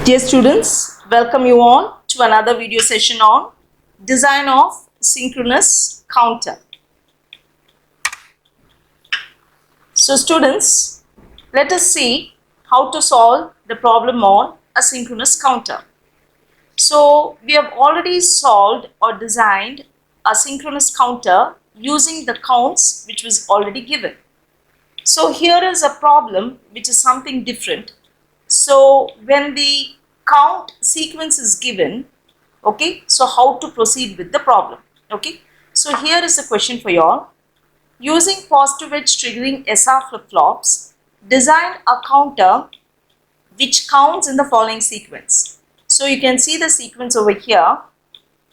Dear students, welcome you all to another video session on design of synchronous counter. So students, let us see how to solve the problem on a synchronous counter. So we have already solved or designed a synchronous counter using the counts which was already given. So here is a problem which is something different. So when the count sequence is given, okay, so how to proceed with the problem, okay. So here is a question for you all. Using positive edge triggering SR flip-flops, design a counter which counts in the following sequence. So you can see the sequence over here.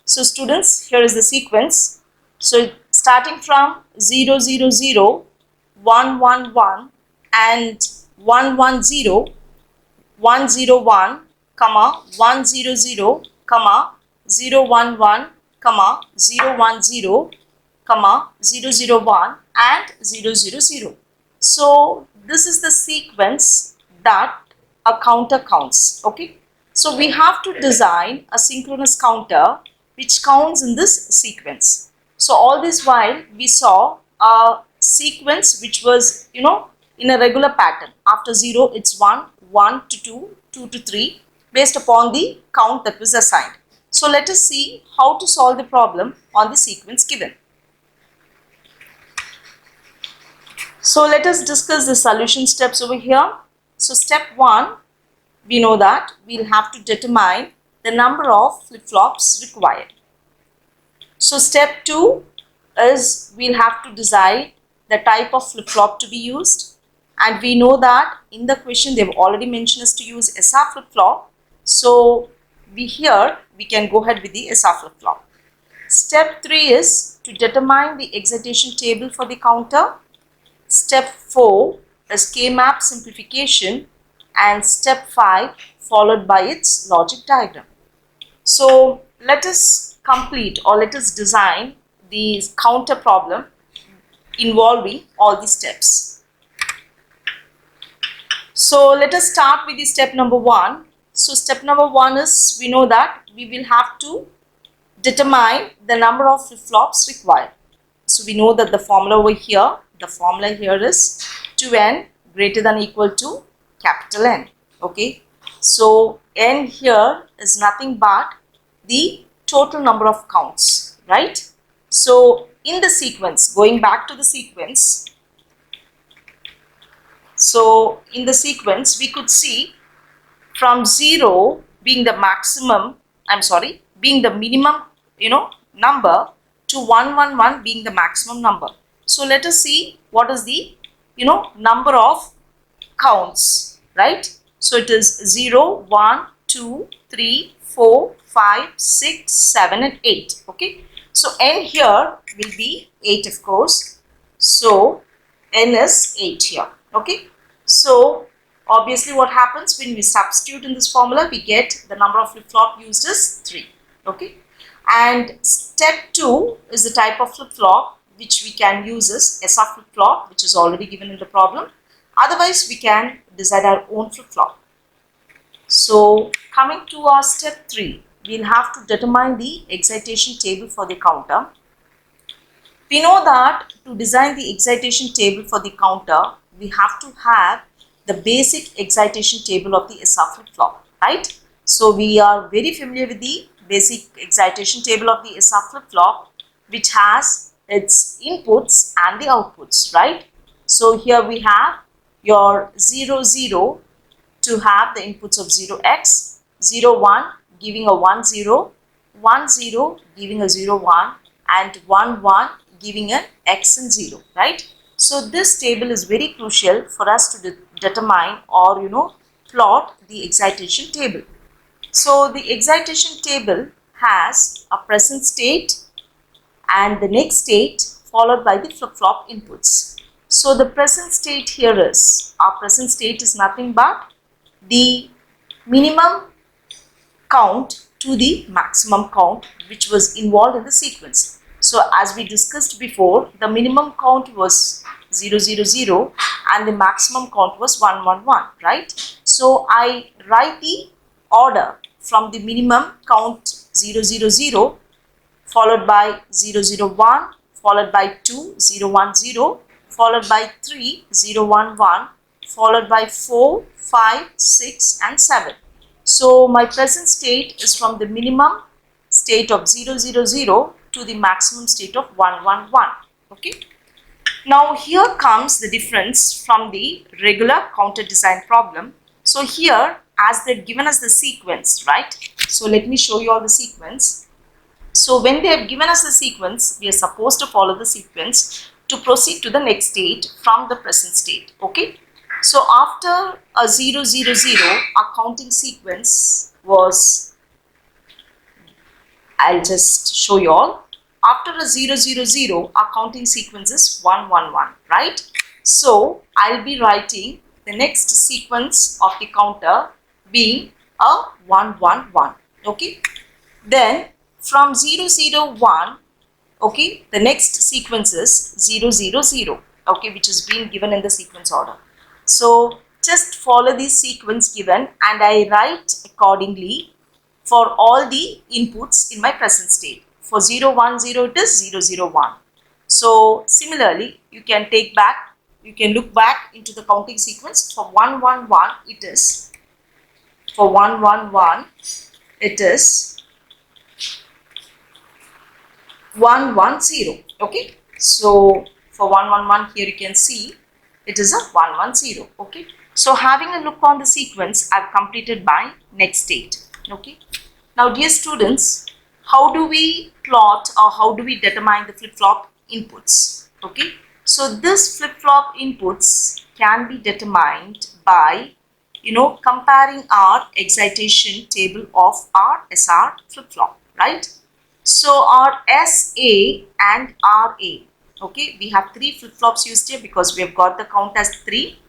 So students, here is the sequence. So starting from 0, 0, 0, 1, 1, 1 and 1, 1, 0, 1, 0, 1, comma, 1, 0, 0, comma, 0, 1, 1, comma, 0, 1, 0, comma, 0, 0, 1 and 0, 0, 0. So this is the sequence that a counter counts, okay. So we have to design a synchronous counter which counts in this sequence. So all this while we saw a sequence which was, in a regular pattern. After 0 it's 1, 1 to 2, 2 to 3 based upon the count that was assigned. So let us see how to solve the problem on the sequence given. So let us discuss the solution steps over here. So step 1, we know that we'll have to determine the number of flip-flops required. So step 2 is we'll have to decide the type of flip-flop to be used. And we know that in the question they've already mentioned us to use SR flip-flop. So we can go ahead with the SR flip-flop. Step 3 is to determine the excitation table for the counter. Step 4 is K-map simplification, and step 5 followed by its logic diagram. So let us complete or let us design the counter problem involving all the steps. So let us start with the step number 1. So step number 1 is, we know that we will have to determine the number of flip-flops required. So we know that the formula over here, the formula here is 2n greater than or equal to capital N, okay. So n here is nothing but the total number of counts, right? So in the sequence, going back to the sequence, so in the sequence we could see from 0 being the maximum, being the minimum, number, to 111 being the maximum number. So let us see what is the, number of counts, right? So it is 0, 1, 2, 3, 4, 5, 6, 7 and 8, okay. So n here will be 8, of course. So n is 8 here, okay. So obviously what happens when we substitute in this formula, we get the number of flip-flop used is 3, okay. And step 2 is the type of flip-flop which we can use as SR flip-flop, which is already given in the problem. Otherwise we can decide our own flip-flop. So coming to our step 3, we'll have to determine the excitation table for the counter. We know that to design the excitation table for the counter, we have to have the basic excitation table of the SR flip-flop, right? So we are very familiar with the basic excitation table of the SR flip-flop, which has its inputs and the outputs, right? So here we have your 0, 0 to have the inputs of 0x, 0, 1 giving a 1, 0, 1, 0 giving a 0, 1 and 1, 1 giving an x and 0, right? So this table is very crucial for us to determine or plot the excitation table. So the excitation table has a present state and the next state followed by the flip-flop inputs. So the present state here is, our present state is nothing but the minimum count to the maximum count which was involved in the sequence. So as we discussed before, the minimum count was 0, 0, 0 and the maximum count was 1, 1, 1, right? So I write the order from the minimum count 000 followed by 001 followed by 2 010 followed by 3 011 followed by 4 5 6 and 7. So my present state is from the minimum state of 000 to the maximum state of 111. Okay. Now here comes the difference from the regular counter design problem. So here, as they've given us the sequence, right? So let me show you all the sequence. So when they have given us the sequence, we are supposed to follow the sequence to proceed to the next state from the present state. Okay. So after a 000, our counting sequence was, I'll just show you all. After a 000, our counting sequence is 111, right? So I'll be writing the next sequence of the counter being a 111. Okay. Then from 001, okay, the next sequence is 000, okay, which is being given in the sequence order. So just follow the sequence given and I write accordingly for all the inputs in my present state. For 010 it is 001. So similarly, you can look back into the counting sequence. For 111 it is 110. Okay. So for 111 here you can see it is a 110. Okay. So having a look on the sequence, I've completed my next state. Okay. Now dear students, how do we plot or how do we determine the flip-flop inputs? Okay. So this flip-flop inputs can be determined by, comparing our excitation table of our SR flip-flop, right? So our SA and RA, okay, we have 3 flip-flops used here because we have got the count as 3.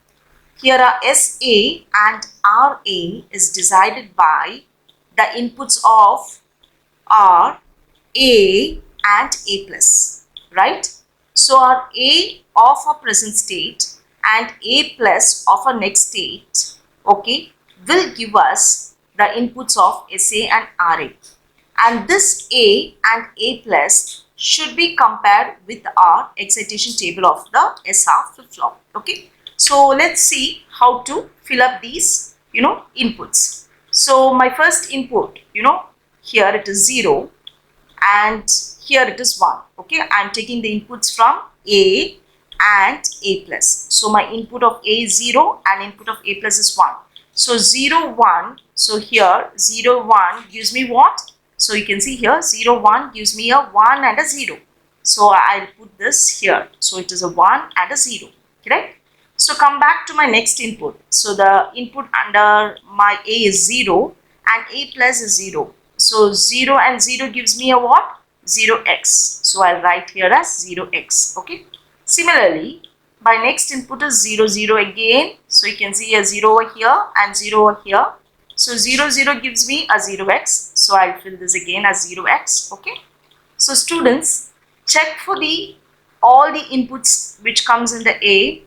Here our SA and RA is decided by the inputs of our A and A plus, right? So our A of our present state and A plus of our next state, okay, will give us the inputs of SA and RA. And this A and A plus should be compared with our excitation table of the SR flip-flop. Okay. So let's see how to fill up these, inputs. So my first input, here it is 0 and here it is 1. Okay. I am taking the inputs from A and A plus. So my input of A is 0 and input of A plus is 1. So 0, 1. So here 0, 1 gives me what? So you can see here 0, 1 gives me a 1 and a 0. So I'll put this here. So it is a 1 and a 0. Correct? So come back to my next input. So the input under my A is 0 and A plus is 0. So 0 and 0 gives me a what? 0x. So I'll write here as 0x. Okay. Similarly, my next input is 0, 0 again. So you can see a 0 over here and 0 over here. So 0, 0 gives me a 0x. So I'll fill this again as 0x. Okay. So students, check for all the inputs which comes in the A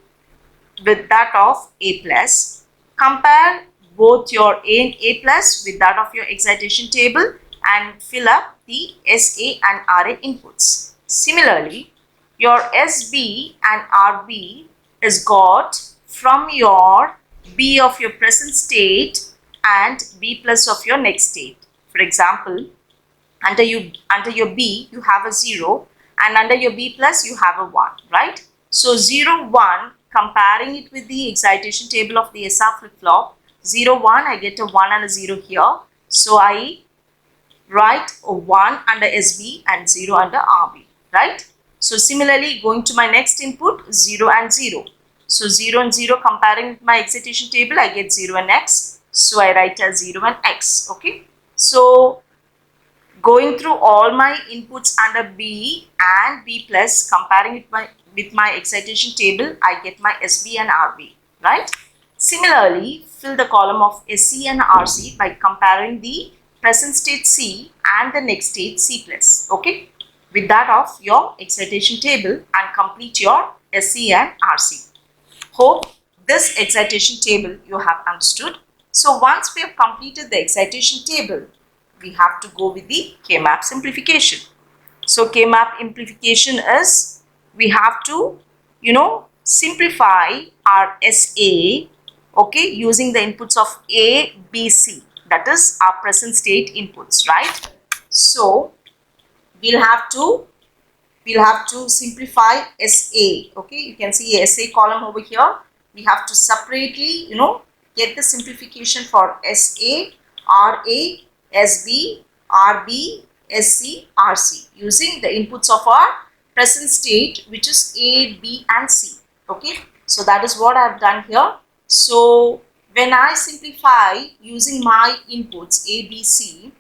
with that of A plus. Compare both your A and A plus with that of your excitation table and fill up the SA and RA inputs. Similarly, your SB and RB is got from your B of your present state and B plus of your next state. For example, under your B you have a 0 and under your B plus you have a 1, right? So 0, 1, comparing it with the excitation table of the SR flip-flop, 0, 1, I get a 1 and a 0 here. So I write a 1 under SB and 0 under RB, right? So similarly, going to my next input, 0 and 0. So 0 and 0 comparing with my excitation table, I get 0 and x. So I write as 0 and x. Okay. So going through all my inputs under B and B plus, comparing it with my excitation table, I get my SB and RB, right? Similarly, fill the column of SC and RC by comparing the present state C and the next state C plus, okay, with that of your excitation table and complete your SC and RC. Hope this excitation table you have understood. So once we have completed the excitation table, we have to go with the K-map simplification. So K-map simplification is, we have to, simplify our SA, okay, using the inputs of A, B, C. That is our present state inputs, right? So we'll have to simplify SA. Okay, you can see a SA column over here. We have to separately, get the simplification for SA, RA, SB, RB, SC, RC using the inputs of our present state, which is A, B and C. Okay, so that is what I have done here. So when I simplify using my inputs A, B, C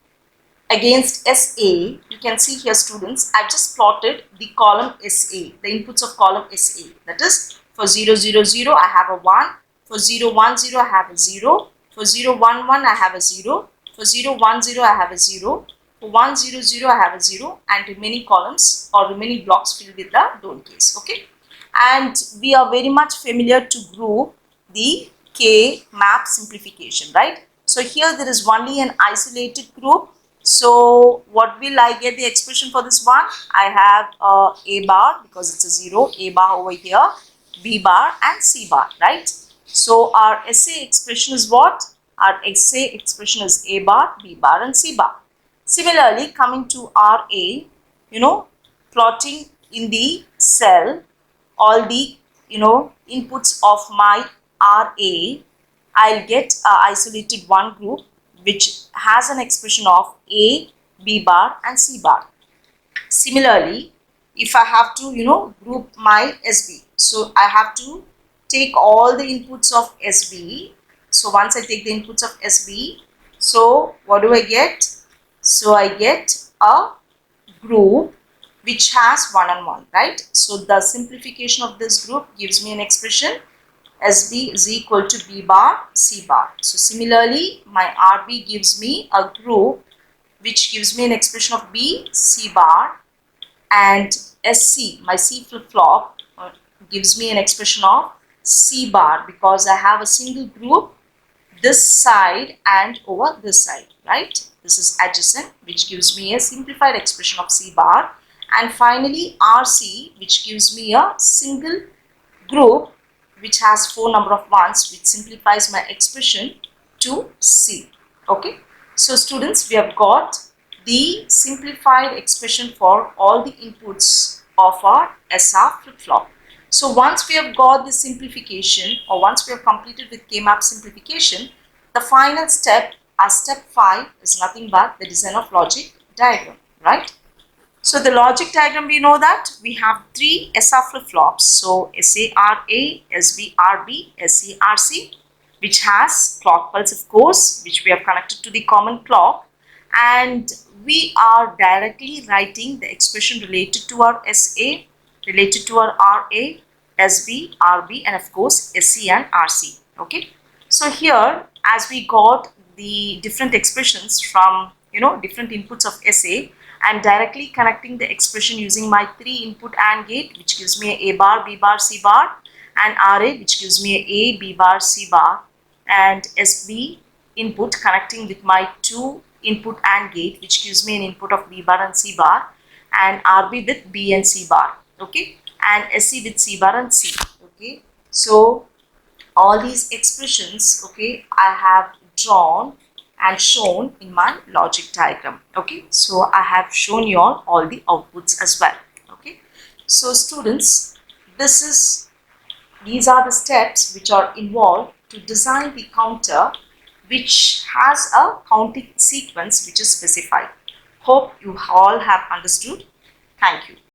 against SA, you can see here, students, I've just plotted the column SA, the inputs of column SA. That is, for 0, 0, 0, I have a 1. For 0, 1, 0, I have a 0. For 0, 1, 1, I have a 0. For 0, 1, 0, I have a 0. For 1, 0, 0, I have a 0. And remaining columns or remaining blocks filled with the don't case. Okay. And we are very much familiar to group the K-map simplification, right? So here there is only an isolated group. So what will I get the expression for this one? I have A bar because it's a 0, A bar over here, B bar and C bar, right? So our SA expression is what? Our SA expression is A bar, B bar and C bar. Similarly, coming to RA, plotting in the cell all the, inputs of my RA, I'll get a isolated one group which has an expression of A, B bar and C bar. Similarly, if I have to, group my SB, so I have to take all the inputs of SB. So once I take the inputs of SB, so what do I get? So I get a group which has 1 and 1, right? So the simplification of this group gives me an expression SB is equal to B bar, C bar. So similarly, my RB gives me a group which gives me an expression of B, C bar, and SC, my C flip-flop, gives me an expression of C bar because I have a single group this side and over this side, right? This is adjacent, which gives me a simplified expression of C bar. And finally, RC, which gives me a single group which has 4 number of ones, which simplifies my expression to C. Okay. So students, we have got the simplified expression for all the inputs of our SR flip-flop. So once we have got the simplification, or once we have completed with K-map simplification, the final step, as step 5, is nothing but the design of logic diagram, right? So the logic diagram, we know that we have 3 SR flip-flops. So SARA, SBRB, SCRC, which has clock pulse, of course, which we have connected to the common clock. And we are directly writing the expression related to our SA, related to our RA, SB, RB, and of course SC and RC. Okay. So here, as we got the different expressions from different inputs of SA, I am directly connecting the expression using my 3 input AND gate, which gives me A bar, B bar, C bar, and RA, which gives me A, B bar, C bar, and SB input connecting with my 2 input AND gate, which gives me an input of B bar and C bar, and RB with B and C bar, okay, and SC with C bar and C, okay. So all these expressions, okay, I have drawn and shown in my logic diagram, okay. So I have shown you all the outputs as well, okay. So students, these are the steps which are involved to design the counter which has a counting sequence which is specified. Hope you all have understood. Thank you.